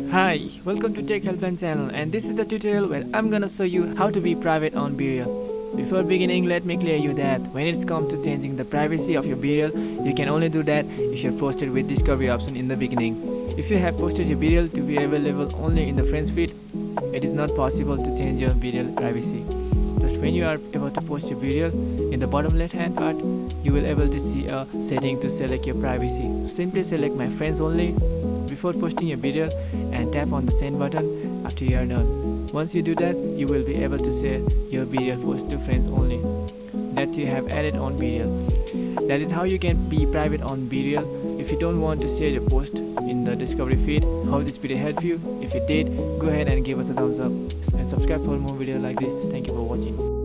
Hi, welcome to Tech Helpline channel, and this is the tutorial where I'm gonna show you how to be private on BeReal. Before beginning, let me clear you that when it's come to changing the privacy of your BeReal, you can only do that if you're posted with discovery option in the beginning. If you have posted your BeReal to be available only in the friends feed, it is not possible to change your BeReal privacy. Just when you are able to post your BeReal, in the bottom left hand part, you will able to see a setting to select your privacy. Simply select my friends only before posting your BeReal and tap on the send button after you are done. Once you do that, you will be able to share your BeReal post to friends only that you have added on BeReal. That is how you can be private on BeReal. If you don't want to share your post in the discovery feed, hope this video helped you. If it did, go ahead and give us a thumbs up and subscribe for more videos like this. Thank you for watching.